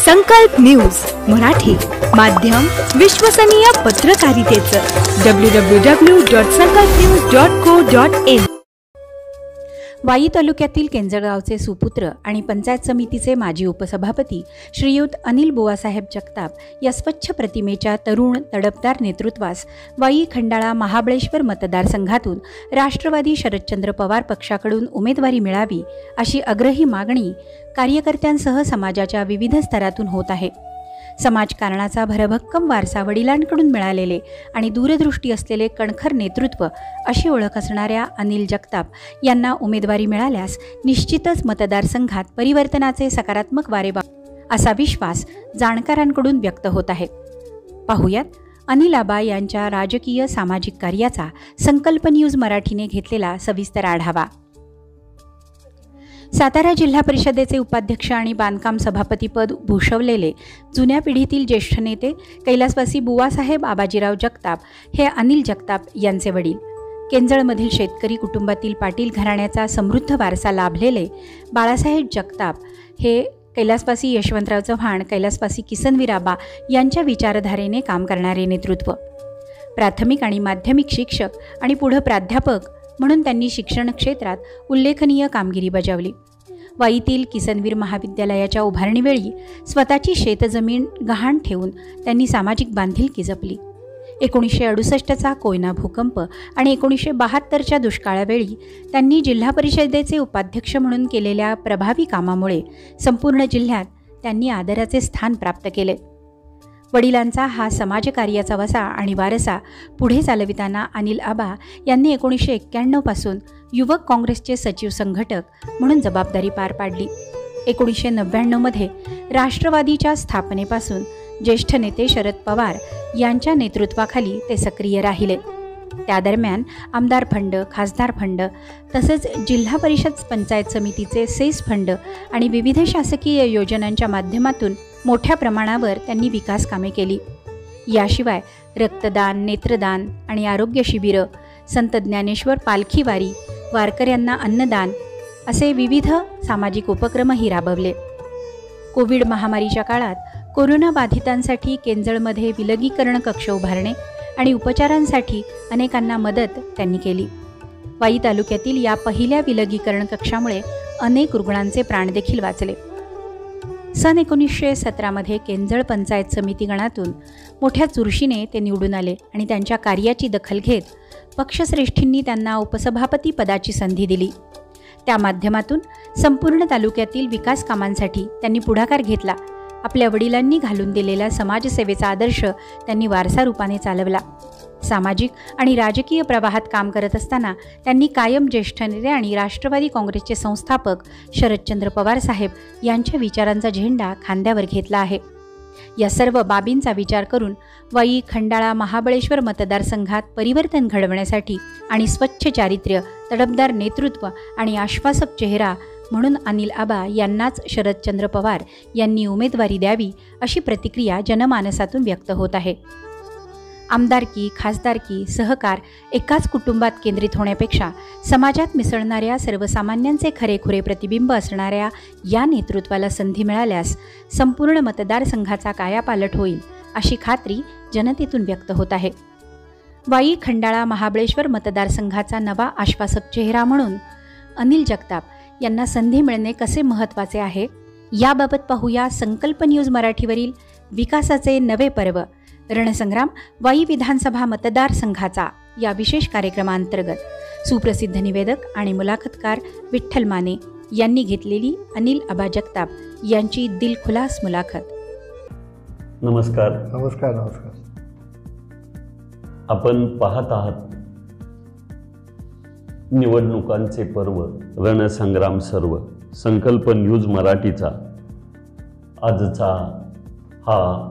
संकल्प न्यूज मराठी माध्यम विश्वसनीय पत्रकारितेचं www.sankalpnews.co.in. वाई तालुक्यातील केंजळगावचे सुपुत्र आणि पंचायत समितीचे माजी उपसभापती श्रीयुत अनिल बुवासाहेब जगताप या स्वच्छ प्रतिमेच्या तरुण तडफदार नेतृत्वास वाई खंडाळा महाबळेश्वर मतदारसंघातून राष्ट्रवादी शरदचंद्र पवार पक्षाकडून उमेदवारी मिळावी अशी आग्रही मागणी कार्यकर्त्यांसह समाजाच्या विविध स्तरातून होत आहे. समाजकारणाचा भरभक्कम वारसा वडिलांकडून मिळालेले आणि दूरदृष्टी असलेले कणखर नेतृत्व अशी ओळख असणाऱ्या अनिल जगताप यांना उमेदवारी मिळाल्यास निश्चितच मतदारसंघात परिवर्तनाचे सकारात्मक वारे असा विश्वास जाणकारांकडून व्यक्त होत आहे. पाहुयात अनिल आबा यांच्या राजकीय सामाजिक कार्याचा संकल्प न्यूज मराठीने घेतलेला सविस्तर आढावा. सातारा जिल्हा परिषदेचे उपाध्यक्ष आणि बांधकाम सभापतीपद भूषवलेले जुन्या पिढीतील ज्येष्ठ नेते कैलासवासी बुवासाहेब आबाजीराव जगताप हे अनिल जगताप यांचे वडील. केंजळमधील शेतकरी कुटुंबातील पाटील घराण्याचा समृद्ध वारसा लाभलेले बाळासाहेब जगताप हे कैलासवासी यशवंतराव चव्हाण, कैलासवासी किसनवीर आबा यांच्या विचारधारेने काम करणारे नेतृत्व. प्राथमिक आणि माध्यमिक शिक्षक आणि पुढे प्राध्यापक म्हणून त्यांनी शिक्षण क्षेत्रात उल्लेखनीय कामगिरी बजावली. वाईतील किसनवीर महाविद्यालयाच्या उभारणीवेळी स्वतःची शेतजमीन गहाण ठेवून त्यांनी सामाजिक बांधिलकी जपली. 1968चा कोयना भूकंप आणि 1972च्या दुष्काळावेळी त्यांनी जिल्हा परिषदेचे उपाध्यक्ष म्हणून केलेल्या प्रभावी कामामुळे संपूर्ण जिल्ह्यात त्यांनी आदराचे स्थान प्राप्त केले. वडिलांचा हा समाजकार्याचा वसा आणि वारसा पुढे चालविताना अनिल आबा यांनी 1991 पासून युवक काँग्रेसचे सचिव संघटक म्हणून जबाबदारी पार पाडली. 1999 मध्ये राष्ट्रवादीच्या स्थापनेपासून ज्येष्ठ नेते शरद पवार यांच्या नेतृत्वाखाली ते सक्रिय राहिले. त्या दरम्यान आमदार फंड, खासदार फंड तसेच जिल्हा परिषद पंचायत समितीचे सेस फंड आणि विविध शासकीय योजनांच्या माध्यमातून मोठ्या प्रमाणावर त्यांनी विकास कामे केली. याशिवाय रक्तदान, नेत्रदान आणि आरोग्य शिबिरं, संत ज्ञानेश्वर पालखी वारी, वारकऱ्यांना अन्नदान असे विविध सामाजिक उपक्रमही राबवले. कोविड महामारीच्या काळात कोरोना बाधितांसाठी केंजळमध्ये विलगीकरण कक्ष उभारणे आणि उपचारांसाठी अनेकांना मदत त्यांनी केली. वाई तालुक्यातील या पहिल्या विलगीकरण कक्षामुळे अनेक रुग्णांचे प्राण देखील वाचले. सन 1917 मध्ये केंजळ पंचायत समिती गणातून मोठ्या चुरशीने ते निवडून आले आणि त्यांच्या कार्याची दखल घेत पक्षश्रेष्ठींनी त्यांना उपसभापती पदाची संधी दिली. त्या माध्यमातून संपूर्ण तालुक्यातील विकास कामांसाठी त्यांनी पुढाकार घेतला. आपल्या वडिलांनी घालून दिलेला समाजसेवेचा आदर्श त्यांनी वारसा रूपाने चालवला. सामाजिक आणि राजकीय प्रवाहात काम करत असताना त्यांनी कायम ज्येष्ठ नेते आणि राष्ट्रवादी काँग्रेसचे संस्थापक शरदचंद्र पवार साहेब यांच्या विचारांचा झेंडा खांद्यावर घेतला आहे. या सर्व बाबींचा विचार करून वाई खंडाळा महाबळेश्वर मतदारसंघात परिवर्तन घडवण्यासाठी आणि स्वच्छ चारित्र्य, तडफदार नेतृत्व आणि आश्वासक चेहरा म्हणून अनिल आबा यांनाच शरदचंद्र पवार यांनी उमेदवारी द्यावी अशी प्रतिक्रिया जनमानसातून व्यक्त होत आहे. आमदारकी, खासदारकी, सहकार एकाच कुटुंबात केंद्रित होण्यापेक्षा समाजात मिसळणाऱ्या सर्वसामान्यांचे खरेखुरे प्रतिबिंब असणाऱ्या या नेतृत्वाला संधी मिळाल्यास संपूर्ण मतदारसंघाचा कायापालट होईल अशी खात्री जनतेतून व्यक्त होत आहे. वाई खंडाळा महाबळेश्वर मतदारसंघाचा नवा आश्वासक चेहरा म्हणून अनिल जगताप यांना संधी मिळणे कसे महत्त्वाचे आहे याबाबत पाहूया संकल्प न्यूज मराठीवरील विकासाचे नवे पर्व रणसंग्राम वाई विधानसभा मतदारसंघाचा या विशेष कार्यक्रमांतर्गत सुप्रसिद्ध निवेदक आणि मुलाखतकार विठ्ठल माने यांनी घेतलेली अनिल आबा जगताप यांची दिलखुलास मुलाखत. नमस्कार. नमस्कार. नमस्कार. आपण पाहत आहात निवडणुकांचे पर्व रणसंग्राम सर्व संकल्प न्यूज मराठीचा आजचा हा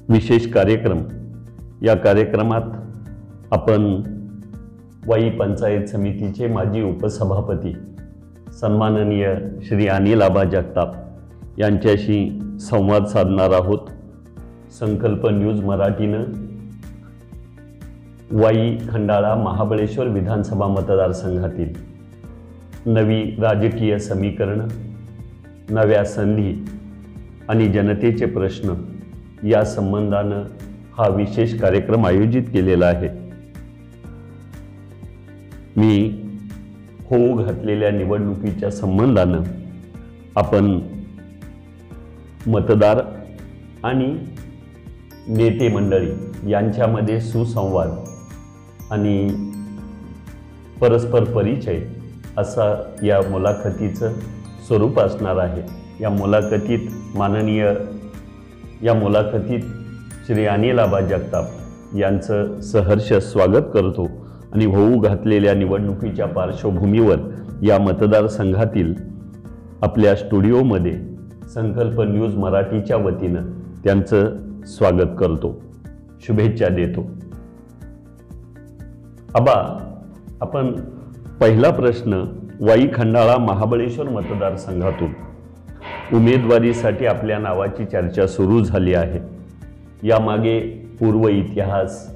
विशेष कार्यक्रम. या कार्यक्रमात आपण वाई पंचायत समितीचे माजी उपसभापती सन्माननीय श्री अनिल आबा जगताप यांच्याशी संवाद साधणार आहोत. संकल्प न्यूज मराठीनं वाई खंडाळा महाबळेश्वर विधानसभा मतदारसंघातील नवी राजकीय समीकरणं, नव्या संधी आणि जनतेचे प्रश्न या संबंधानं हा विशेष कार्यक्रम आयोजित केलेला आहे। मी होऊ घातलेल्या निवडणुकीच्या संबंधानं आपण मतदार आणि नेते मंडळी यांच्यामध्ये सुसंवाद आणि परस्पर परिचय असा या मुलाखतीचं स्वरूप असणार आहे। या मुलाखतीत श्री अनिल आबा जगताप यांचं सहर्ष स्वागत करतो आणि होऊ घातलेल्या निवडणुकीच्या पार्श्वभूमीवर या मतदारसंघातील आपल्या स्टुडिओमध्ये संकल्प न्यूज मराठीच्या वतीनं त्यांचं स्वागत करतो, शुभेच्छा देतो। आबा, आपण पहिला प्रश्न वाई खंडाळा महाबळेश्वर मतदारसंघातून उमेदवारीसाठी आपल्या नावाची चर्चा सुरू झाली आहे। यामागे पूर्व इतिहास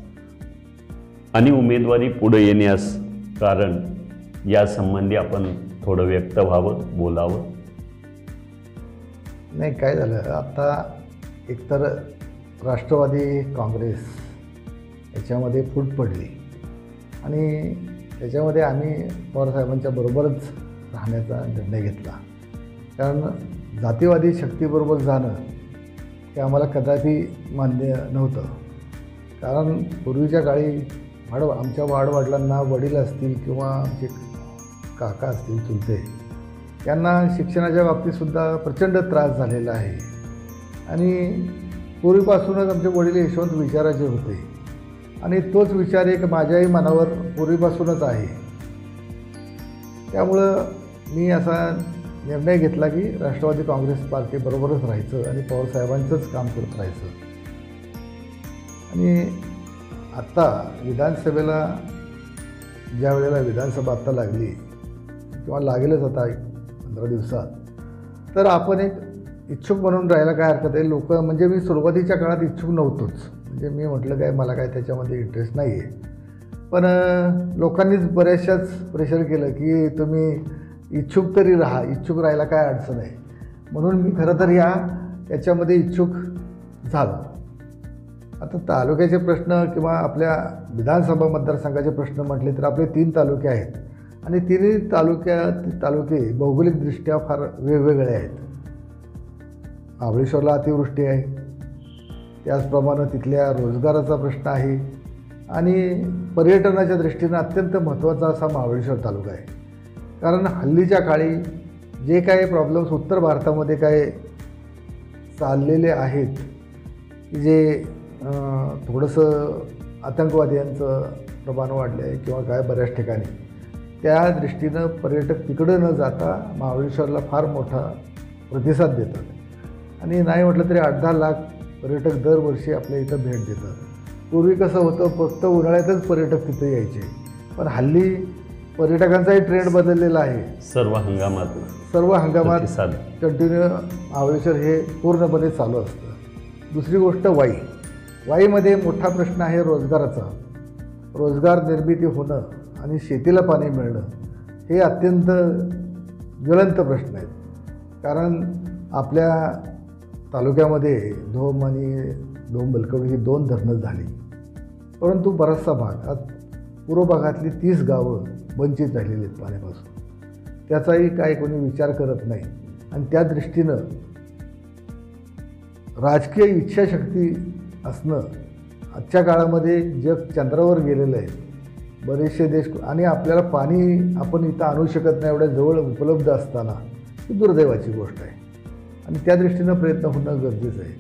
आणि उमेदवारी पुढे येण्यास कारण या संबंधी आपण थोडं व्यक्त व्हावं, बोलावं। नाही, काय झालं आता, एकतर राष्ट्रवादी काँग्रेस याच्यामध्ये फूट पडली आणि त्याच्यामध्ये आम्ही पवारसाहेबांच्या बरोबरच राहण्याचा निर्णय घेतला। कारण जातीवादी शक्तीबरोबर जाणं हे आम्हाला कदापि मान्य नव्हतं। कारण पूर्वीच्या काळी आमच्या वाडवडिलांना वडील असतील किंवा आमचे काका असतील चुलते, यांना शिक्षणाच्या बाबतीतसुद्धा प्रचंड त्रास झालेला आहे आणि पूर्वीपासूनच आमचे वडील यशवंत विचाराचे होते आणि तोच विचार एक माझ्याही मनावर पूर्वीपासूनच आहे। त्यामुळं मी असा निर्णय घेतला की राष्ट्रवादी काँग्रेस पार्टीबरोबरच राहायचं आणि पवारसाहेबांचंच काम करत राहायचं। आणि आत्ता विधानसभेला ज्या वेळेला विधानसभा आत्ता लागली किंवा लागेलच आता 15 दिवसात, तर आपण एक इच्छुक म्हणून राहायला काय हरकत आहे। लोक म्हणजे मी सुरुवातीच्या काळात इच्छुक नव्हतोच, म्हणजे मी म्हटलं काय मला काय त्याच्यामध्ये इंटरेस्ट नाही आहे, पण लोकांनीच बऱ्याचशाच प्रेशर केलं की तुम्ही इच्छुक तरी राहा, इच्छुक राहायला काय अडचण आहे, म्हणून मी खरं तर याच्यामध्ये इच्छुक झालो। आता तालुक्याचे प्रश्न किंवा आपल्या विधानसभा मतदारसंघाचे प्रश्न म्हटले तर आपले 3 तालुके आहेत आणि तिन्ही तालुके भौगोलिकदृष्ट्या फार वेगवेगळे आहेत। महाबळेश्वरला अतिवृष्टी आहे, त्याचप्रमाणे तिथल्या रोजगाराचा प्रश्न आहे आणि पर्यटनाच्या दृष्टीनं अत्यंत महत्त्वाचा असा महाबळेश्वर तालुका आहे। कारण हल्लीच्या काळी जे काही प्रॉब्लेम्स उत्तर भारतामध्ये काय चाललेले आहेत, की जे थोडंसं आतंकवाद्यांचं प्रमाण वाढलं आहे किंवा काय बऱ्याच ठिकाणी, त्या दृष्टीनं पर्यटक तिकडं न जाता महाबळेश्वरला फार मोठा प्रतिसाद देतात आणि नाही म्हटलं तरी 8-10 लाख पर्यटक दरवर्षी आपल्या इथं भेट देतात। पूर्वी कसं होतं, फक्त उन्हाळ्यातच पर्यटक तिथे यायचे, पण हल्ली पर्यटकांचाही ट्रेंड बदललेला आहे। सर्व हंगामात कंटिन्यू महाबळेश्वर हे पूर्णपणे चालू असतं। दुसरी गोष्ट वाईमध्ये मोठा प्रश्न आहे रोजगाराचा। रोजगार निर्मिती होणं आणि शेतीला पाणी मिळणं हे अत्यंत ज्वलंत प्रश्न आहेत। कारण आपल्या तालुक्यामध्ये धोम आणि बलकवडी ही 2 धरणं झाली, परंतु बराचसा भाग, आज पूर्व भागातली 30 गावं वंचित राहिलेली आहेत पाण्यापासून। त्याचाही काय कोणी विचार करत नाही आणि त्या दृष्टीनं राजकीय इच्छाशक्ती असणं, आजच्या काळामध्ये जग चंद्रावर गेलेलं आहे, बरेचसे देश, आणि आपल्याला पाणी आपण इथं आणू शकत नाही एवढ्या जवळ उपलब्ध असताना ही दुर्दैवाची गोष्ट आहे आणि त्या दृष्टीनं प्रयत्न होणं गरजेचं आहे।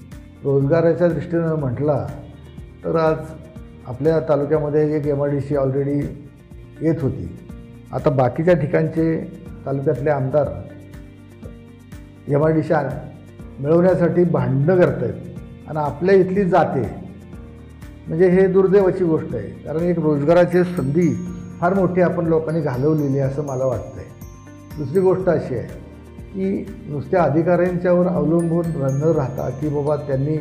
रोजगाराच्या दृष्टीनं म्हटला तर आज आपल्या तालुक्यामध्ये एक MIDC ऑलरेडी येत होती। आता बाकीच्या ठिकाणचे तालुक्यातले आमदार MIDC मिळवण्यासाठी भांडणं करत आहेत आणि आपल्या इथली जाते, म्हणजे हे दुर्दैवाची गोष्ट आहे। कारण एक रोजगाराची संधी फार मोठी आपण लोकांनी घालवलेली आहे असं मला वाटतं आहे। दुसरी गोष्ट अशी आहे की नुसत्या अधिकाऱ्यांच्यावर अवलंबून न राहता की बाबा त्यांनी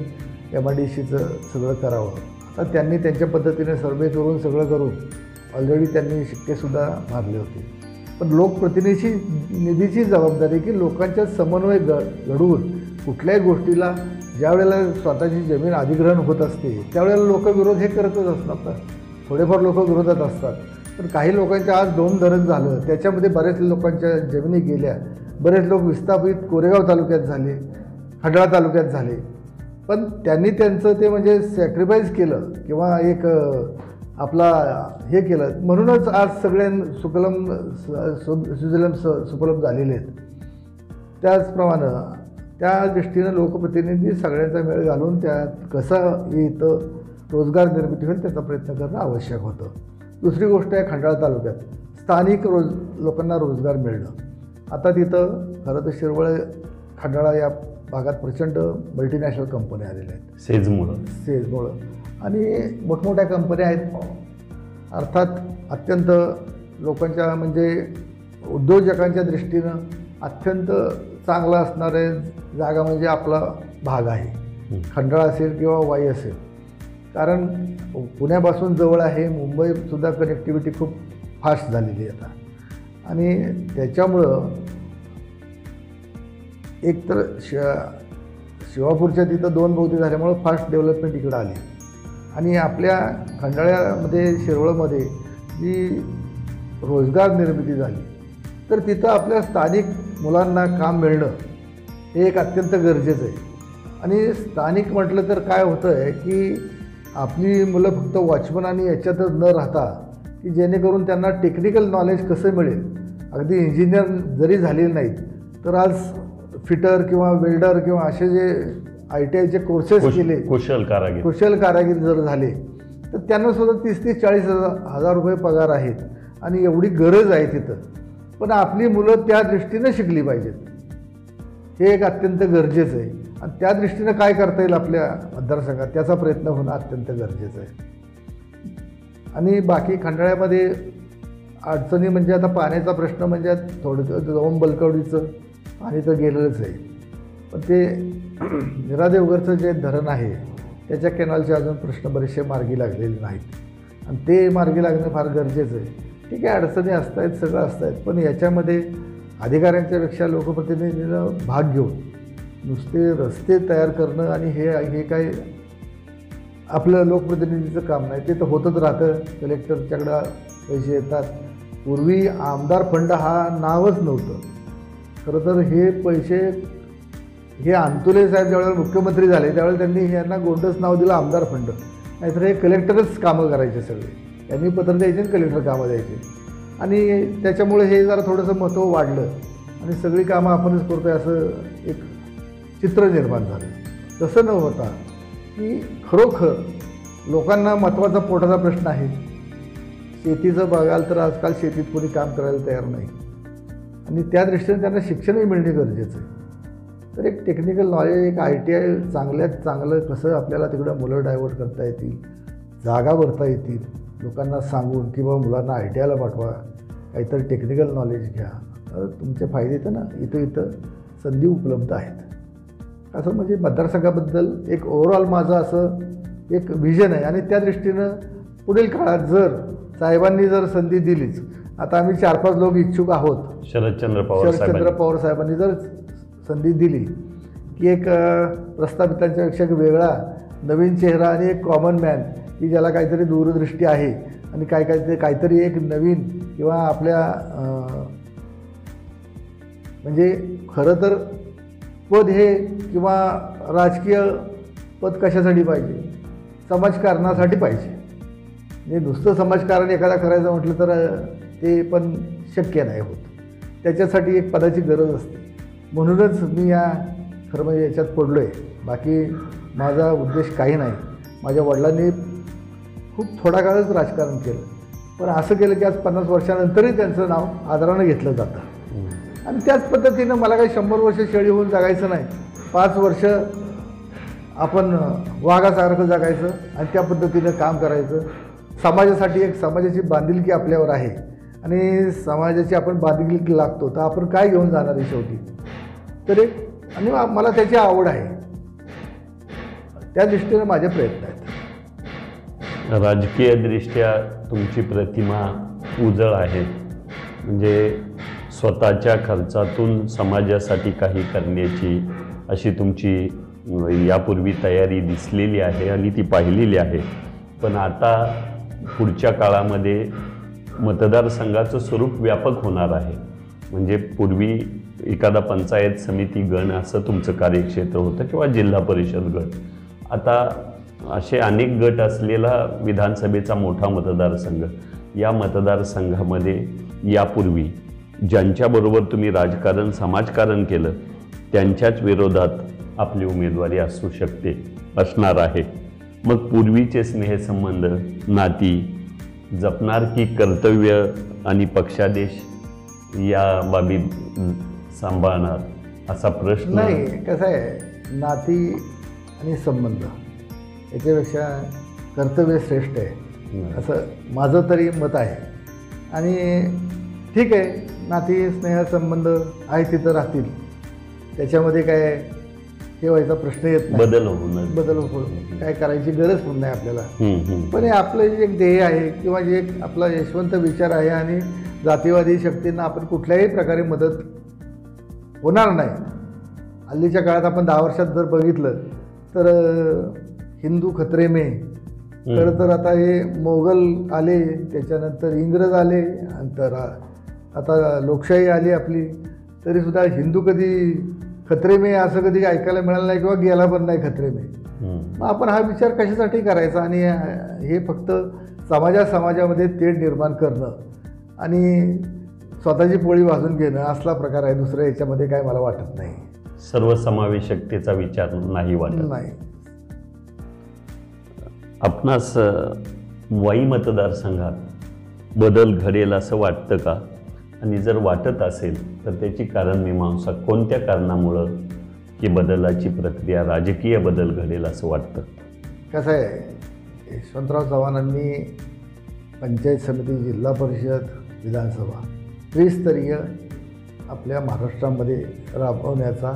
MIDCचं सगळं करावं, आता त्यांनी त्यांच्या पद्धतीने सर्वे करून सगळं करून ऑलरेडी त्यांनी शिक्केसुद्धा मारले होते, पण लोकप्रतिनिधीची जबाबदारी की लोकांच्या समन्वय घडवून कुठल्याही गोष्टीला ज्या वेळेला स्वतःची जमीन अधिग्रहण होत असते त्यावेळेला लोक विरोध हे करतच असतात. थोडेफार लोक विरोधात असतात, पण काही लोकांच्या आज 2 धरण झालं, त्याच्यामध्ये बरेच लोकांच्या जमिनी गेल्या, बरेच लोक विस्थापित कोरेगाव तालुक्यात झाले, खंडाळा तालुक्यात झाले. पण त्यांनी त्यांचं ते म्हणजे सॅक्रिफाईस केलं किंवा एक आपला हे केलं, म्हणूनच आज सुजलम सुफलम झालेले आहेत. त्याचप्रमाणे त्या दृष्टीनं लोकप्रतिनिधी सगळ्यांचा मेळ घालून त्यात कसं इथं रोजगार निर्मिती होईल त्याचा प्रयत्न करणं आवश्यक होतं. दुसरी गोष्ट आहे खंडाळा तालुक्यात स्थानिक लोकांना रोजगार मिळणं. आता तिथं खरं तर शिरवळ खंडाळा या भागात प्रचंड मल्टीनॅशनल कंपन्या आलेल्या आहेत, सेजमुळं आणि मोठमोठ्या कंपन्या आहेत. अर्थात अत्यंत लोकांच्या म्हणजे उद्योजकांच्या दृष्टीनं अत्यंत चांगला असणारे जागा म्हणजे आपला भाग आहे, खंडाळा असेल किंवा वाई असेल. कारण पुण्यापासून जवळ आहे, मुंबईसुद्धा कनेक्टिव्हिटी खूप फास्ट झालेली आहे आता. आणि त्याच्यामुळं एक तर शिवापूरच्या तिथं 2 भोवती झाल्यामुळं फास्ट डेव्हलपमेंट इकडं आली. आणि आपल्या खंडाळ्यामध्ये शिरवळमध्ये जी रोजगार निर्मिती झाली तर तिथं आपल्या स्थानिक मुलांना काम मिळणं हे एक अत्यंत गरजेचं आहे. आणि स्थानिक म्हटलं तर काय होतं आहे की आपली मुलं फक्त वॉचमन आणि याच्यातच न राहता की जेणेकरून त्यांना टेक्निकल नॉलेज कसं मिळेल. अगदी इंजिनियर जरी झालेले नाहीत तर आज फिटर किंवा वेल्डर किंवा असे जे ITIचे कोर्सेस केले, कुशल कारागीर जर झाले तर त्यांना सुद्धा 30-40 हजार रुपये पगार आहेत आणि एवढी गरज आहे तिथं. पण आपली मुलं त्या दृष्टीनं शिकली पाहिजेत, हे एक अत्यंत गरजेचं आहे. आणि त्या दृष्टीनं काय करता येईल आपल्या मतदारसंघात त्याचा प्रयत्न होणं अत्यंत गरजेचं आहे. आणि बाकी खंडाळ्यामध्ये अडचणी म्हणजे आता पाण्याचा प्रश्न म्हणजे थोडं जाऊन बलकवडीचं पाणी तर गेलेलंच आहे, पण ते निरादेवगरचं जे धरण आहे त्याच्या कॅनलचे अजून प्रश्न बरेचसे मार्गी लागलेले नाहीत आणि ते मार्गी लागणं फार गरजेचं आहे. ठीक आहे, अडचणी असत आहेत, सगळं असत आहेत, पण याच्यामध्ये अधिकाऱ्यांच्यापेक्षा लोकप्रतिनिधींना भाग घेऊन नुसते रस्ते तयार करणं आणि हे काय आपलं लोकप्रतिनिधीचं काम नाही. ते तर होतच राहतं, कलेक्टरच्याकडं पैसे येतात. पूर्वी आमदार फंड हा नावच नव्हतं. खरं तर हे पैसे हे अंतुले साहेब ज्यावेळेला मुख्यमंत्री झाले त्यावेळेला त्यांनी यांना गोंडस नाव दिलं आमदार फंड. नाहीतर हे कलेक्टरच कामं करायचे सगळे, यांनी पत्र द्यायचे आणि कलेक्टर कामं द्यायचे. आणि त्याच्यामुळे हे जरा थोडंसं महत्त्व वाढलं आणि सगळी कामं आपणच करतो आहे असं एक चित्र निर्माण झालं. तसं न होता की खरोखर लोकांना महत्त्वाचा पोटाचा प्रश्न आहे. शेतीचं बघाल तर आजकाल शेतीत कोणी काम करायला तयार नाही आणि त्या दृष्टीने त्यांना शिक्षणही मिळणे गरजेचं आहे. तर एक टेक्निकल नॉलेज, एक ITI चांगल्यात चांगलं कसं आपल्याला तिकडं मुलं डायव्हर्ट करता येतील, जागा भरता येतील, लोकांना सांगून किंवा मुलांना ITIला पाठवा, काहीतरी टेक्निकल नॉलेज घ्या, तर तुमचे फायदे तर ना इथं संधी उपलब्ध आहेत. असं म्हणजे मतदारसंघाबद्दल एक ओव्हरऑल माझं असं एक विजन आहे. आणि त्या दृष्टीनं पुढील काळात जर साहेबांनी जर संधी दिलीच, आता आम्ही 4-5 लोक इच्छुक आहोत, शरदचंद्र पवार साहेबांनी जर संधी दिली की एक प्रस्थापितांच्यापेक्षा एक वेगळा नवीन चेहरा आणि एक कॉमन मॅन की ज्याला काहीतरी दूरदृष्टी आहे आणि काहीतरी एक नवीन किंवा आपल्या म्हणजे खरं तर पद हे किंवा राजकीय पद कशासाठी पाहिजे, समाजकारणासाठी पाहिजे. म्हणजे नुसतं समाजकारण एखादा करायचं म्हटलं तर ते पण शक्य नाही होत. त्याच्यासाठी एक पदाची गरज असते. म्हणूनच मी खरं म्हणजे याच्यात पडलो आहे. बाकी माझा उद्देश काही नाही. माझ्या वडिलांनी खूप थोडा काळच राजकारण केलं, पण असं केलं की आज 50 वर्षानंतरही त्यांचं नाव आदरानं घेतलं जातं. आणि त्याच पद्धतीनं मला काही 100 वर्ष शेळी होऊन जगायचं नाही. 5 वर्ष आपण वाघासारखं जगायचं आणि त्या पद्धतीनं काम करायचं. समाजासाठी एक समाजाची बांधिलकी आपल्यावर आहे आणि समाजाची आपण बांधिलकी लागतो तर आपण काय घेऊन जाणार आहे शेवटी. तर एक आणि मला त्याची आवड आहे, त्या दृष्टीने माझे प्रयत्न आहेत. राजकीयदृष्ट्या तुमची प्रतिमा उजळ आहे, म्हणजे स्वतःच्या खर्चातून समाजासाठी काही करण्याची अशी तुमची यापूर्वी तयारी दिसलेली आहे आणि ती पाहिलेली आहे. पण आता पुढच्या काळामध्ये मतदारसंघाचं स्वरूप व्यापक होणार आहे. म्हणजे पूर्वी एखादा पंचायत समिती गण असं तुमचं कार्यक्षेत्र होतं किंवा जिल्हा परिषद गट. आता असे अनेक गट असलेला विधानसभेचा मोठा मतदारसंघ. या मतदारसंघामध्ये यापूर्वी ज्यांच्याबरोबर तुम्ही राजकारण समाजकारण केलं त्यांच्याच विरोधात आपली उमेदवारी असू शकते, असणार आहे. मग पूर्वीचे स्नेहसंबंध नाती जपणार की कर्तव्य आणि पक्षादेश या बाबी सांभाळणार असा प्रश्न? नाही, कसं आहे, नाती आणि संबंध याच्यापेक्षा कर्तव्य श्रेष्ठ आहे असं माझं तरी मत आहे. आणि ठीक आहे, नाती स्नेहसंबंध आहे तिथं राहतील, त्याच्यामध्ये काय ठेवायचा प्रश्न येत नाही. बदल काय करायची गरज पण नाही आपल्याला. पण हे आपलं जे एक ध्येय आहे किंवा जे एक आपला यशवंत विचार आहे आणि जातीवादी शक्तींना आपण कुठल्याही प्रकारे मदत होणार नाही. हल्लीच्या काळात आपण 10 वर्षात जर बघितलं तर हिंदू खतरे में, खरं तर आता हे मोगल आले, त्याच्यानंतर इंग्रज आले, नंतर आता लोकशाही आली आपली, तरीसुद्धा हिंदू कधी खतरे में असं कधी ऐकायला मिळालं नाही किंवा गेला पण नाही खतरे में. मग आपण हा विचार कशासाठी करायचा? आणि हे फक्त समाजामध्ये तेढ निर्माण करणं आणि स्वतःची पोळी वाजून घेणं असला प्रकार आहे. दुसरं याच्यामध्ये काय मला वाटत नाही. सर्वसमावेशकतेचा विचार नाही वाटत. नाही. आपणास वाई मतदारसंघात बदल घडेल असं वाटतं का? आणि जर वाटत असेल तर त्याची कारणमीमांसा कोणत्या कारणामुळं ही बदलाची प्रक्रिया राजकीय बदल घडेल असं वाटतं? कसं आहे, यशवंतराव चव्हाणांनी पंचायत समिती, जिल्हा परिषद, विधानसभा त्रिस्तरीय आपल्या महाराष्ट्रामध्ये राबवण्याचा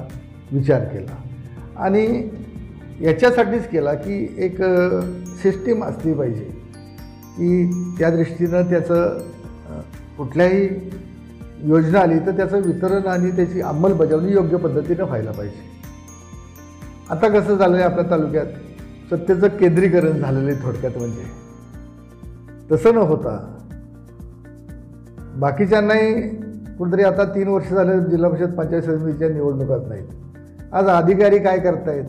विचार केला. आणि याच्यासाठीच केला की एक सिस्टीम असली पाहिजे की त्या दृष्टीनं त्याचं कुठल्याही योजना आली तर त्याचं वितरण आणि त्याची अंमलबजावणी योग्य पद्धतीनं व्हायला पाहिजे. आता कसं झालं आहे आपल्या तालुक्यात, सत्तेचं केंद्रीकरण झालेलं आहे थोडक्यात. म्हणजे तसं न होता बाकीच्यांनाही कुठेतरी आता 3 वर्ष झाले जिल्हा परिषद पंचायत समितीच्या निवडणुकाच नाहीत. आज अधिकारी काय करतायत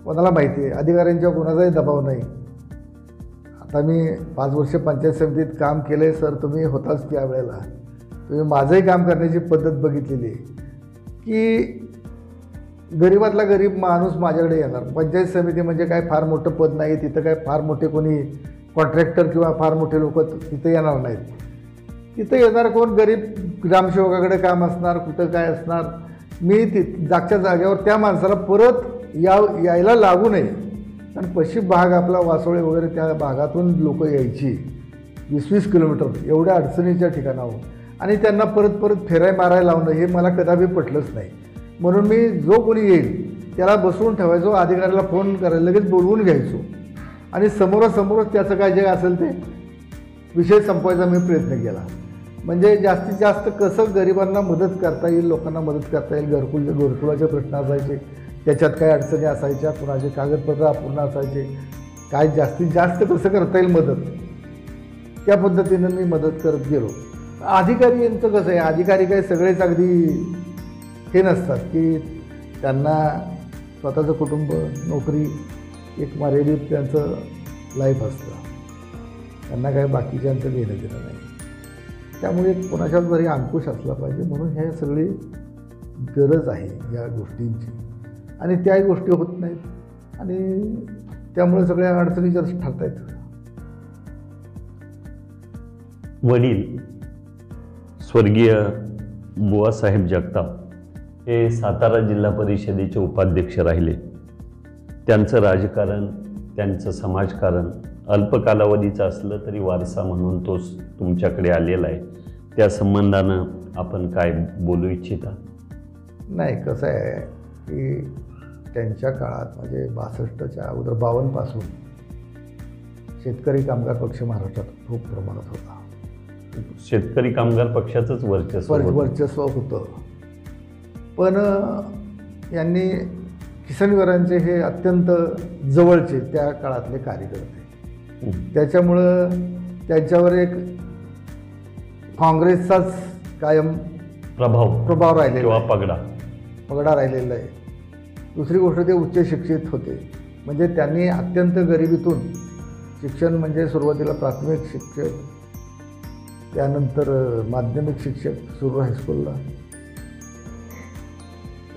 कोणाला माहिती आहे, अधिकाऱ्यांच्या कोणाचाही दबाव नाही. आता मी 5 वर्ष पंचायत समितीत काम केलं आहे सर, तुम्ही होताच त्यावेळेला. तुम्ही माझंही काम करण्याची पद्धत बघितलेली आहे की गरीबातला गरीब माणूस माझ्याकडे येणार. पंचायत समिती म्हणजे काय फार मोठं पद नाही, तिथं काय फार मोठे कोणी कॉन्ट्रॅक्टर किंवा फार मोठे लोक तिथं येणार नाहीत. तिथं येणार कोण, गरीब ग्रामसेवकाकडे काम असणार, कुठं काय असणार. मी जागच्या जागेवर त्या माणसाला परत यायला लागू नये. कारण पश्चिम भाग आपला वासोळे वगैरे त्या भागातून लोक यायची 20-20 किलोमीटर एवढ्या अडचणीच्या ठिकाणावर, आणि त्यांना परत फेराय मारायला लावणं हे मला कदापि पटलंच नाही. म्हणून मी जो कोणी येईल त्याला बसवून ठेवायचो, अधिकाऱ्याला फोन करायला लगेच बोलवून घ्यायचो आणि समोरासमोरच त्याचं काय जे असेल ते विषय संपवायचा मी प्रयत्न केला. म्हणजे जास्तीत जास्त कसं गरिबांना मदत करता येईल, लोकांना मदत करता येईल. घरकुलाचे प्रश्न असायचे, त्याच्यात काय अडचणी असायच्या, कुणाचे कागदपत्र अपूर्ण असायचे, काय जास्तीत जास्त कसं करता येईल मदत, त्या पद्धतीनं मी मदत करत गेलो. अधिकारी यांचं कसं आहे, अधिकारी काय सगळेच अगदी हे नसतात की त्यांना स्वतःचं कुटुंब, नोकरी, एक मर्यादित त्यांचं लाईफ असतं. त्यांना काय बाकीच्यांचं घेणं देणं नाही. त्यामुळे कोणाच्याच घरी अंकुश असला पाहिजे. म्हणून हे सगळी गरज आहे या गोष्टींची, आणि त्याही गोष्टी होत नाहीत आणि त्यामुळे सगळ्या अडचणीच्या ठरत आहेत. वडील स्वर्गीय बुवासाहेब जगताप हे सातारा जिल्हा परिषदेचे उपाध्यक्ष राहिले. त्यांचं राजकारण, त्यांचं समाजकारण अल्प कालावधीचं असलं तरी वारसा म्हणून तो तुमच्याकडे आलेला आहे. त्या संबंधानं आपण काय बोलू इच्छिता? नाही, कसं आहे की त्यांच्या काळात म्हणजे 62च्या अगोदर 52पासून शेतकरी कामगार पक्ष महाराष्ट्रात खूप प्रमाणात होता. शेतकरी कामगार पक्षाचंच वर्चस्व होतं. पण यांनी किसनवीरांचे हे अत्यंत जवळचे त्या काळातले कार्यकर्ते. त्याच्यामुळं त्यांच्यावर एक काँग्रेसचाच कायम प्रभाव राहिलेला किंवा पगडा राहिलेला आहे. दुसरी गोष्ट ते उच्च शिक्षित होते, म्हणजे त्यांनी अत्यंत गरिबीतून शिक्षण, म्हणजे सुरुवातीला प्राथमिक शिक्षक, त्यानंतर माध्यमिक शिक्षक सुरू हायस्कूलला,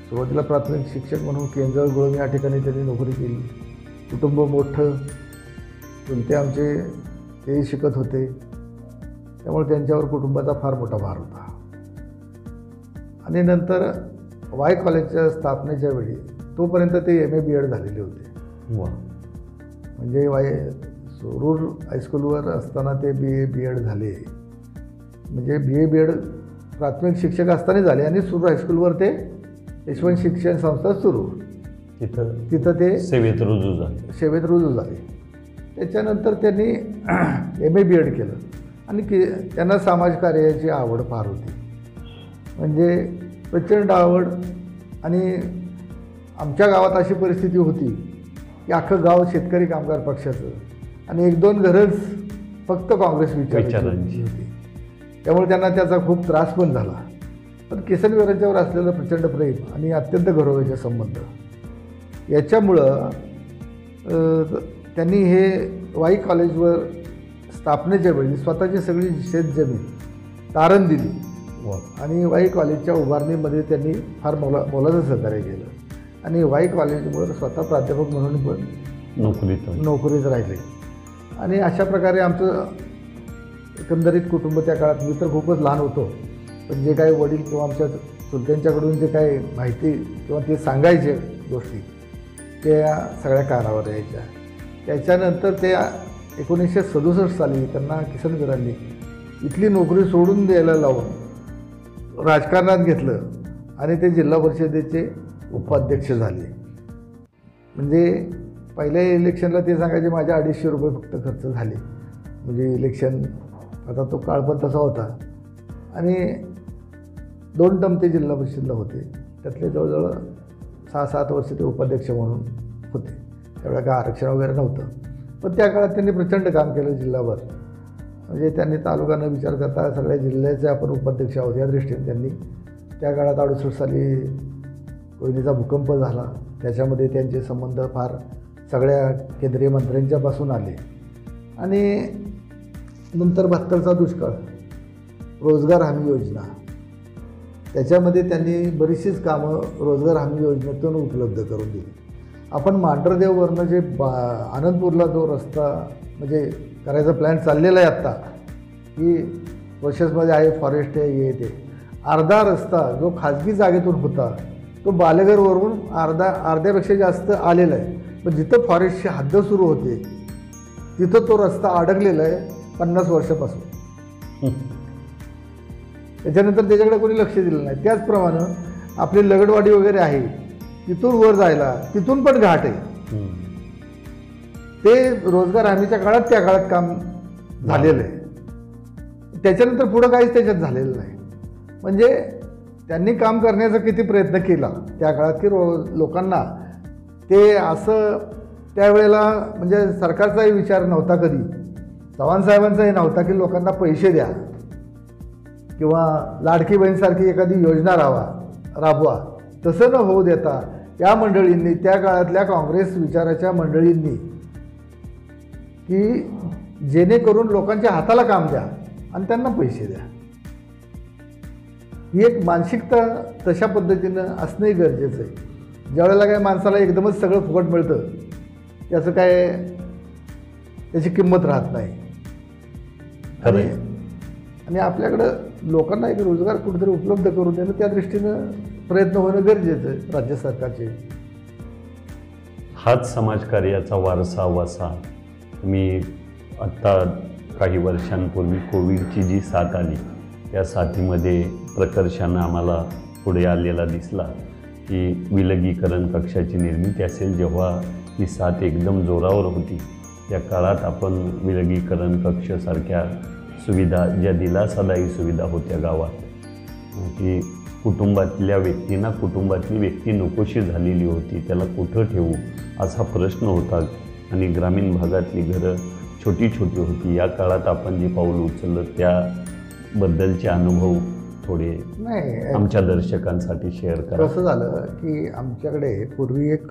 सुरुवातीला प्राथमिक शिक्षक म्हणून केंजळ गुळम या ठिकाणी त्यांनी नोकरी केली. कुटुंब मोठं, चुलते आमचे तेही शिकत होते, त्यामुळे त्यांच्यावर कुटुंबाचा फार मोठा भार होता. आणि नंतर वाय कॉलेजच्या स्थापनेच्या वेळी तोपर्यंत ते MA BEd झालेले होते. म्हणजे सुरूर हायस्कूलवर असताना ते BA BEd झाले, म्हणजे BA BEd प्राथमिक शिक्षक असताना झाले. आणि सुरूर हायस्कूलवर ते यशवंत शिक्षण संस्था सुरू, तिथं ते सेवेत रुजू झाले. त्याच्यानंतर त्यांनी MA BEd केलं आणि त्यांना समाजकार्याची आवड फार होती, म्हणजे प्रचंड आवड. आणि आमच्या गावात अशी परिस्थिती होती की अख्खं गाव शेतकरी कामगार पक्षाचं आणि 1-2 घरंच फक्त काँग्रेस विचारांची होती, त्यामुळे त्यांना त्याचा खूप त्रास पण झाला. पण किसनवीरांच्यावर असलेलं प्रचंड प्रेम आणि अत्यंत घरोघरीचे संबंध याच्यामुळं त्यांनी हे वाई कॉलेजवर स्थापनेच्या वेळी स्वतःची सगळी शेतजमीन तारण दिली आणि वाई कॉलेजच्या उभारणीमध्ये त्यांनी फार मोलाचं सहकार्य केलं. आणि वाई कॉलेजवर स्वतः प्राध्यापक म्हणून पण नोकरीत राहिले. आणि अशा प्रकारे आमचं एकंदरीत कुटुंब त्या काळात, मी तर खूपच लहान होतो, पण जे काही वडील किंवा आमच्या चुलत्यांच्याकडून जे काही माहिती किंवा ते सांगायचे गोष्टी त्या सगळ्या कानावर यायच्या. त्याच्यानंतर ते 1967 साली त्यांना किसनवीरांनी इथली नोकरी सोडून द्यायला लावून राजकारणात घेतलं आणि ते जिल्हा परिषदेचे उपाध्यक्ष झाले. म्हणजे पहिल्या इलेक्शनला ते सांगायचे माझे 250 रुपये फक्त खर्च झाले, म्हणजे इलेक्शन, आता तो काळ पण तसा होता. आणि 2 टर्म ते जिल्हा परिषदला होते, त्यातले जवळजवळ 6-7 वर्ष ते उपाध्यक्ष म्हणून होते. त्यावेळेला काय आरक्षण वगैरे नव्हतं, पण त्या काळात त्यांनी प्रचंड काम केलं जिल्हाभर. म्हणजे त्यांनी तालुका न विचार करता सगळ्या जिल्ह्याचे आपण उपाध्यक्ष आहोत या दृष्टीने त्यांनी त्या काळात 68 साली कोयनेचा भूकंप झाला, त्याच्यामध्ये त्यांचे संबंध फार सगळ्या केंद्रीय मंत्र्यांच्यापासून आले. आणि नंतर 72चा दुष्काळ, रोजगार हमी योजना, त्याच्यामध्ये त्यांनी बरीचशीच कामं रोजगार हमी योजनेतून उपलब्ध करून दिली. आपण मांढरदेववरनं जे आनंदपूरला जो रस्ता म्हणजे करायचा प्लॅन चाललेला आहे आत्ता, की प्रोसेसमध्ये आहे, फॉरेस्ट आहे, हे ते अर्धा रस्ता जो खाजगी जागेतून होता तो बालेघरवरून अर्ध्यापेक्षा जास्त आलेला आहे. पण जिथं फॉरेस्टची हद्द सुरू होते तिथं तो रस्ता अडकलेला आहे 50 वर्षापासून. त्याच्यानंतर त्याच्याकडे कोणी लक्ष दिलं नाही. त्याचप्रमाणे आपली लगडवाडी वगैरे आहे, तिथून वर जायला तिथून पण घाट आहे. ते रोजगार हमीच्या काळात त्या काळात काम झालेलं आहे. त्याच्यानंतर पुढं काहीच त्याच्यात झालेलं नाही. म्हणजे त्यांनी काम करण्याचा किती प्रयत्न केला त्या काळात की लोकांना ते असं त्यावेळेला, म्हणजे सरकारचाही विचार नव्हता कधी, चव्हाणसाहेबांचाही नव्हता की लोकांना पैसे द्या किंवा लाडकी बहीणसारखी एखादी योजना राबवा. तसं न होऊ देता या मंडळींनी, त्या काळातल्या काँग्रेस विचाराच्या मंडळींनी, की जेणेकरून लोकांच्या हाताला काम द्या आणि त्यांना पैसे द्या, ही एक मानसिकता तशा पद्धतीनं असणंही गरजेचं आहे. ज्यावेळेला काय माणसाला एकदमच सगळं फुकट मिळतं त्याचं काय त्याची किंमत राहत नाही. आणि आपल्याकडं लोकांना एक रोजगार कुठेतरी उपलब्ध करून देणं, त्या दृष्टीनं प्रयत्न होणं गरजेचं आहे राज्य सरकारचे. हाच समाजकार्याचा वारसा वसा मी आत्ता काही वर्षांपूर्वी कोविडची जी साथ आली त्या साथीमध्ये प्रकर्षानं आम्हाला पुढे आलेला दिसला की विलगीकरण कक्षाची निर्मिती असेल. जेव्हा ही साथ एकदम जोरावर होती त्या काळात आपण विलगीकरण कक्षासारख्या सुविधा, ज्या दिलासादायी सुविधा होत्या गावात, की कुटुंबातल्या व्यक्तींना कुटुंबातली व्यक्ती नकोशी झालेली होती, त्याला कुठं ठेवू असा प्रश्न होता आणि ग्रामीण भागातली घरं छोटी छोटी होती. या काळात आपण जे पाऊल उचललं त्याबद्दलचे अनुभव थोडे नाही आमच्या दर्शकांसाठी शेअर करा. कसं झालं की आमच्याकडे पूर्वी एक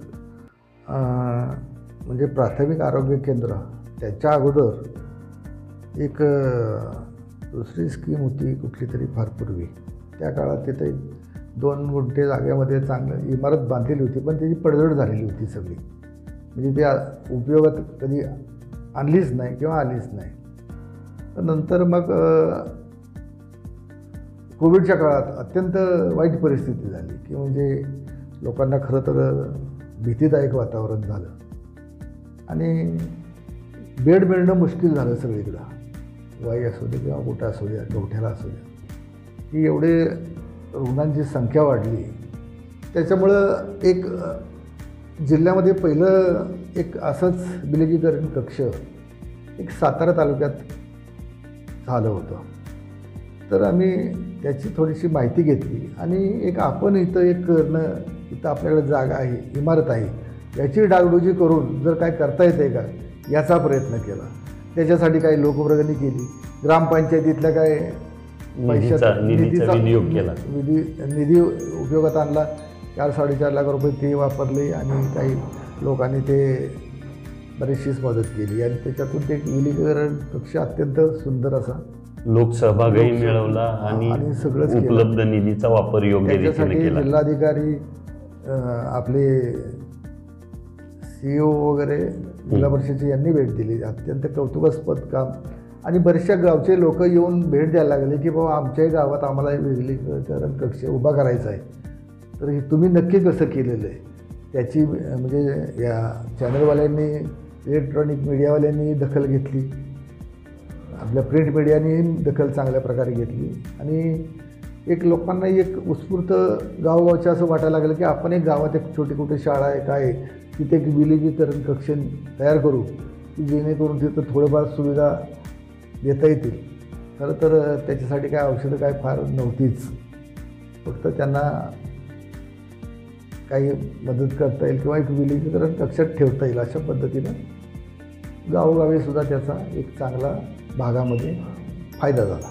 म्हणजे प्राथमिक आरोग्य केंद्र, त्याच्या अगोदर एक दुसरी स्कीम होती कुठली तरी फार पूर्वी. त्या काळात तिथे 2 गुंठे जागेमध्ये चांगलं इमारत बांधलेली होती, पण त्याची पडझड झालेली होती सगळी. म्हणजे त्या उपयोगात कधी आणलीच नाही किंवा आलीच नाही. तर नंतर मग कोविडच्या काळात अत्यंत वाईट परिस्थिती झाली की म्हणजे लोकांना खरं तर भीतीदायक वातावरण झालं आणि बेड मिळणं मुश्किल झालं सगळीकडं. वाई असू दे किंवा कुठं असू द्या, गवठ्याला असू द्या, की एवढे रुग्णांची संख्या वाढली. त्याच्यामुळं एक जिल्ह्यामध्ये पहिलं एक असंच विलगीकरण कक्ष एक सातारा तालुक्यात झालं होतं. तर आम्ही त्याची थोडीशी माहिती घेतली आणि एक आपण इथं एक करणं, इथं आपल्याकडे जागा आहे, इमारत आहे, याची डागडुजी करून जर काय करता येते का याचा प्रयत्न केला. त्याच्यासाठी काही लोकवर्गणी केली, ग्रामपंचायतीतल्या काय निधी उपयोगात आणला, 4-4.5 लाख रुपये ते वापरले आणि काही लोकांनी ते बरीचशीच मदत केली आणि त्याच्यातून ते विलगीकरण कक्ष अत्यंत सुंदर असा लोकसहभागही मिळवला आणि सगळंच उपलब्ध निधीचा वापर योग्य रीतीने केला. जिल्हाधिकारी, आपले CEO वगैरे, जिल्हा परिषदेची यांनी भेट दिली. अत्यंत कौतुकास्पद काम आणि बरेचशा गावचे लोक येऊन भेट द्यायला लागले की बाबा आमच्याही गावात आम्हाला विलगीकरण कक्ष उभा करायचा आहे. तर हे तुम्ही नक्की कसं केलेलं आहे त्याची म्हणजे या चॅनलवाल्यांनी, इलेक्ट्रॉनिक मीडियावाल्यांनी दखल घेतली, आपल्या प्रिंट मीडियाने दखल चांगल्या प्रकारे घेतली आणि एक लोकांना एक उत्स्फूर्त गावगावच्या असं वाटायला लागलं की आपण एक गावात एक छोटी कुठे शाळा आहे काय तिथे एक विलगीकरण कक्ष तयार करू की जेणेकरून तिथं थोडंफार सुविधा देता येतील. खरं तर त्याच्यासाठी काय औषधं काय फार नव्हतीच, फक्त त्यांना काही मदत करता येईल किंवा एक विलगीकरण कक्षात ठेवता येईल अशा पद्धतीनं गावोगावीसुद्धा त्याचा एक चांगला भागामध्ये फायदा झाला.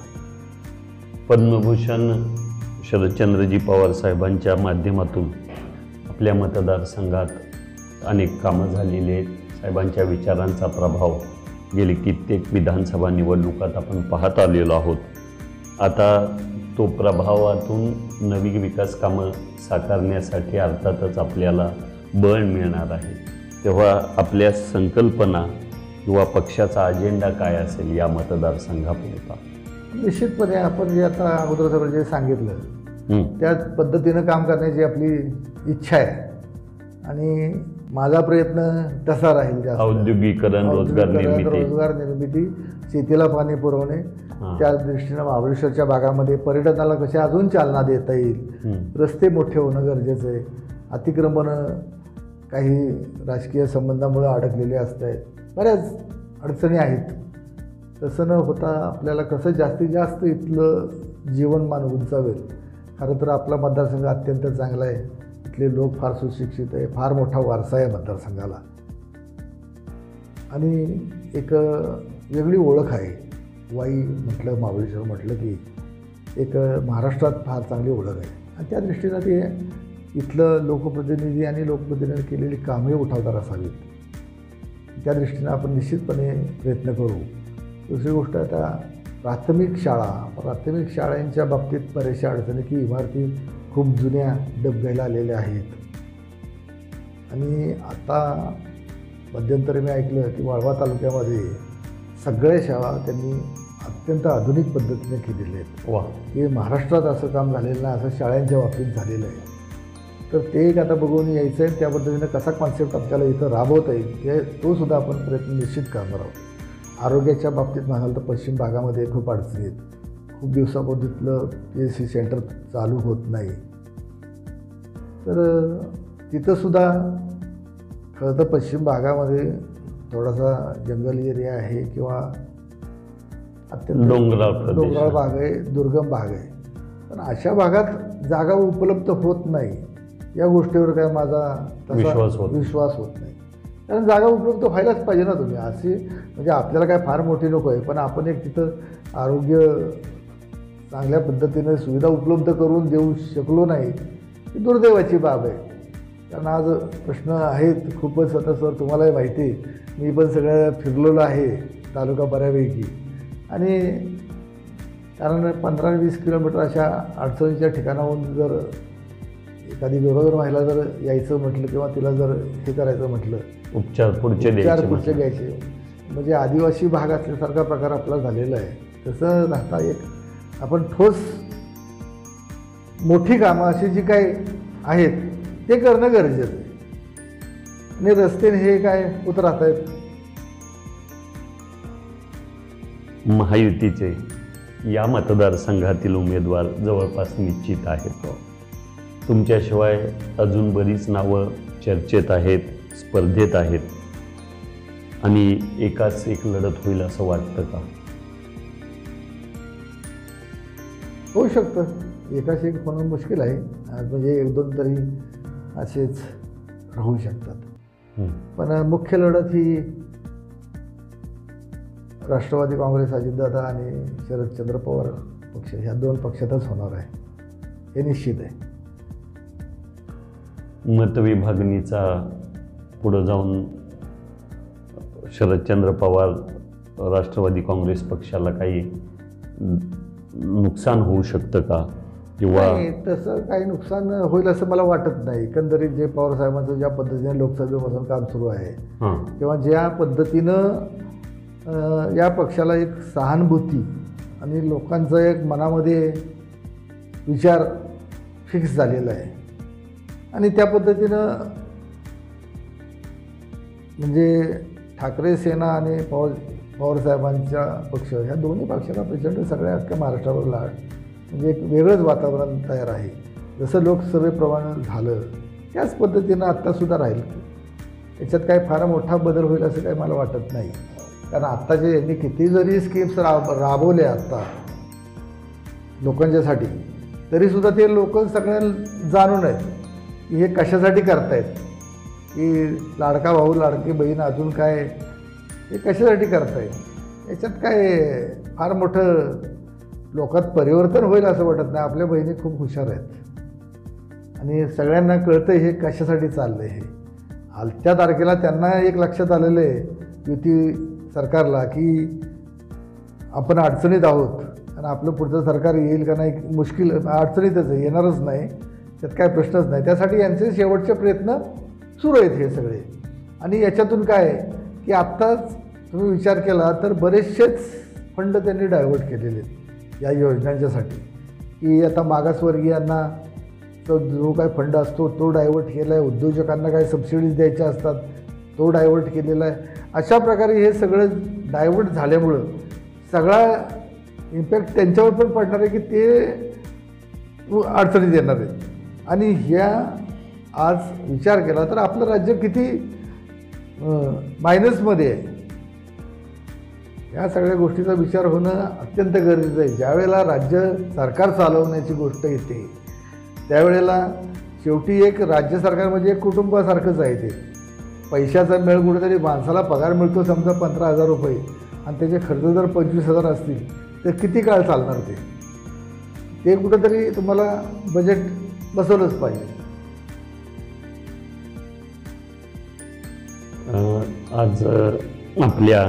पद्मभूषण शरदचंद्रजी पवार साहेबांच्या माध्यमातून आपल्या मतदारसंघात अनेक कामं झालेली आहेत. साहेबांच्या विचारांचा प्रभाव गेली कित्येक विधानसभा निवडणुकात आपण पाहत आलेलो आहोत. आता तो प्रभावातून नवी विकास कामं साकारण्यासाठी अर्थातच आपल्याला बळ मिळणार आहे. तेव्हा आपल्या संकल्पना किंवा पक्षाचा अजेंडा काय असेल या मतदारसंघापुरता? निश्चितपणे आपण जे आता अगोदर सगळं जे सांगितलं त्याच पद्धतीनं काम करण्याची आपली इच्छा आहे आणि माझा प्रयत्न तसा राहील. औद्योगिकरण, रोजगार निर्मिती, शेतीला पाणी पुरवणे, त्या दृष्टीनं महाबळेश्वरच्या भागामध्ये पर्यटनाला कसे अजून चालना देता येईल, रस्ते मोठे होणं गरजेचं आहे. अतिक्रमणं काही राजकीय संबंधामुळे अडकलेले असत आहेत, बऱ्याच अडचणी आहेत. तसं न होता आपल्याला कसं जास्तीत जास्त इथलं जीवनमान उंचावेल. खरं तर आपला मतदारसंघ अत्यंत चांगला आहे, इथले लोक फार सुशिक्षित आहे, फार मोठा वारसा आहे मतदारसंघाला आणि एक वेगळी ओळख आहे. वाई म्हटलं, महाबळेश्वर म्हटलं की एक महाराष्ट्रात फार चांगली ओळख आहे आणि त्या दृष्टीनं ते इथलं लोकप्रतिनिधी आणि लोकप्रतिनिधी केलेली कामही उठावदार असावीत. त्या दृष्टीनं आपण निश्चितपणे प्रयत्न करू. दुसरी गोष्ट, आता प्राथमिक शाळांच्या बाबतीत बऱ्याचशा अडचणी की इमारती खूप जुन्या डबघायला आलेल्या आहेत आणि आता मध्यंतरी मी ऐकलं की वाळवा तालुक्यामध्ये सगळ्या शाळा त्यांनी अत्यंत आधुनिक पद्धतीने केलेल्या आहेत. वा, हे महाराष्ट्रात असं काम झालेलं नाही, असं शाळांच्या बाबतीत झालेलं आहे. तर ते एक आता बघून यायचं आहे, त्या पद्धतीनं कसा कॉन्सेप्ट आपल्याला इथं राबवता येईल हे तोसुद्धा आपण प्रयत्न निश्चित करणार आहोत. आरोग्याच्या बाबतीत म्हणाल तर पश्चिम भागामध्ये खूप अडचणी आहेत. खूप दिवसापासून तिथलं PSC सेंटर चालू होत नाही. तर तिथंसुद्धा खरं तर पश्चिम भागामध्ये थोडासा जंगल एरिया आहे किंवा अत्यंत डोंगराळ भाग आहे, दुर्गम भाग आहे पण अशा भागात जागा उपलब्ध होत नाही या गोष्टीवर काय माझा विश्वास होत नाही. कारण जागा उपलब्ध व्हायलाच पाहिजे ना. तुम्ही अशी म्हणजे आपल्याला काय फार मोठी नको आहे, पण आपण एक तिथं आरोग्य चांगल्या पद्धतीने सुविधा उपलब्ध करून देऊ शकलो नाही ही दुर्दैवाची बाब आहे. कारण आज प्रश्न आहेत खूपच. आता सर तुम्हालाही माहिती आहे, मी पण सगळं फिरलेलो आहे तालुका बऱ्यापैकी. आणि कारण 15-20 किलोमीटर अशा अडचणीच्या ठिकाणाहून जर एखादी गरोदर महिला जर यायचं म्हटलं किंवा तिला जर हे करायचं म्हटलं, उपचार पुढचे घ्यायचे, म्हणजे आदिवासी भाग असल्यासारखा प्रकार आपला झालेला आहे. तसं राहता एक आपण ठोस मोठी कामं अशी जी काही आहेत ते करणं गरजेचं आहे. आणि रस्ते हे काय होत राहत आहेत. महायुतीचे या मतदारसंघातील उमेदवार जवळपास निश्चित आहेत. तुमच्याशिवाय अजून बरीच नावं चर्चेत आहेत, स्पर्धेत आहेत, आणि एकाच एक लढत होईल असं वाटतं का? होऊ शकतं. एकाच एक म्हणून मुश्किल आहे. म्हणजे 1-2 तरी असेच राहू शकतात. पण मुख्य लढत ही राष्ट्रवादी काँग्रेस अजितदादा आणि शरदचंद्र पवार पक्ष ह्या 2 पक्षातच होणार आहे हे निश्चित आहे. मतविभागणीचा पुढं जाऊन शरदचंद्र पवार राष्ट्रवादी काँग्रेस पक्षाला काही नुकसान होऊ शकतं का? किंवा तसं काही नुकसान होईल असं मला वाटत नाही. एकंदरीत जे पवार साहेबांचं ज्या पद्धतीने लोकसभेमधून काम सुरू आहे किंवा ज्या पद्धतीनं या पक्षाला एक सहानुभूती आणि लोकांचा एक मनामध्ये विचार फिक्स झालेला आहे आणि त्या पद्धतीनं म्हणजे ठाकरे सेना आणि पवार साहेबांच्या पक्ष ह्या दोन्ही पक्षाला प्रचंड सगळ्या अख्ख्या महाराष्ट्रावर लाट म्हणजे एक वेगळंच वातावरण तयार आहे. जसं लोकसभेप्रमाणे झालं त्याच पद्धतीनं आत्तासुद्धा राहील. याच्यात काही फार मोठा बदल होईल असं काही मला वाटत नाही. कारण आत्ताचे यांनी किती जरी स्कीम्स राबवल्या आत्ता लोकांच्यासाठी तरीसुद्धा ते लोक सगळ्यांना जाणून आहेत की हे कशासाठी करतायत. की लाडका भाऊ लाडकी बहीण अजून काय हे कशासाठी करतायत. याच्यात काय फार मोठं लोकात परिवर्तन होईल असं वाटत नाही. आपल्या बहिणी खूप हुशार आहेत आणि सगळ्यांना कळतं हे कशासाठी चाललं आहे. हे आजच्या तारखेला त्यांना एक लक्षात आलेलं आहे युती सरकारला की आपण अडचणीत आहोत आणि आपलं पुढचं सरकार येईल का नाही मुश्किल अडचणीतच आहे. येणारच नाही त्यात काय प्रश्नच नाही. त्यासाठी यांचे शेवटचे प्रयत्न सुरू आहेत हे सगळे. आणि याच्यातून काय की आत्ताच तुम्ही विचार केला तर बरेचसेच फंड त्यांनी डायव्हर्ट केलेले आहेत या योजनांच्यासाठी. की आता मागासवर्गीयांना जो काय फंड असतो तो डायव्हर्ट केला आहे. उद्योजकांना काय सबसिडीज द्यायच्या असतात तो डायव्हर्ट केलेला आहे. अशा प्रकारे हे सगळं डायव्हर्ट झाल्यामुळं सगळा इम्पॅक्ट त्यांच्यावर पण पडणार आहे की ते अडचणीत येणार आहेत. आणि ह्या आज विचार केला तर आपलं राज्य किती मायनसमध्ये आहे. या सगळ्या गोष्टीचा विचार होणं अत्यंत गरजेचं आहे. ज्यावेळेला राज्य सरकार चालवण्याची गोष्ट येते त्यावेळेला शेवटी एक राज्य सरकार म्हणजे एक कुटुंबासारखंच आहे. ते पैशाचा मेळ कुठेतरी माणसाला पगार मिळतो समजा 15,000 रुपये आणि त्याचे खर्च जर 25,000 असतील तर किती काळ चालणार ते कुठेतरी तुम्हाला बजेट बसवलंच पाहिजे. आज आपल्या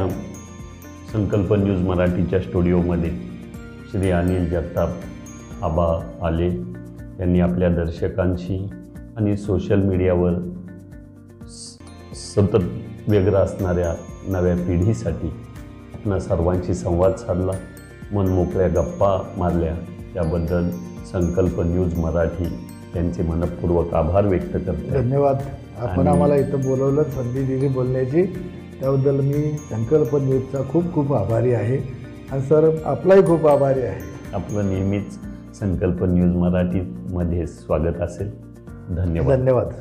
संकल्प न्यूज मराठीच्या स्टुडिओमध्ये श्री अनिल जगताप आबा आले यांनी आपल्या दर्शकांशी आणि सोशल मीडियावर सतत व्यग्र असणाऱ्या नव्या पिढीसाठी आपणा सर्वांशी संवाद साधला, मनमोकळ्या गप्पा मारल्या. त्याबद्दल संकल्प न्यूज मराठी यांचे मनपूर्वक आभार व्यक्त करतो. धन्यवाद. आपण आम्हाला इथं बोलवलं संधी दिली बोलण्याची त्याबद्दल मी संकल्प न्यूजचा खूप खूप आभारी आहे आणि सर आपलाही खूप आभारी आहे. आपलं नेहमीच संकल्प न्यूज मराठीमध्ये स्वागत असेल. धन्यवाद. धन्यवाद.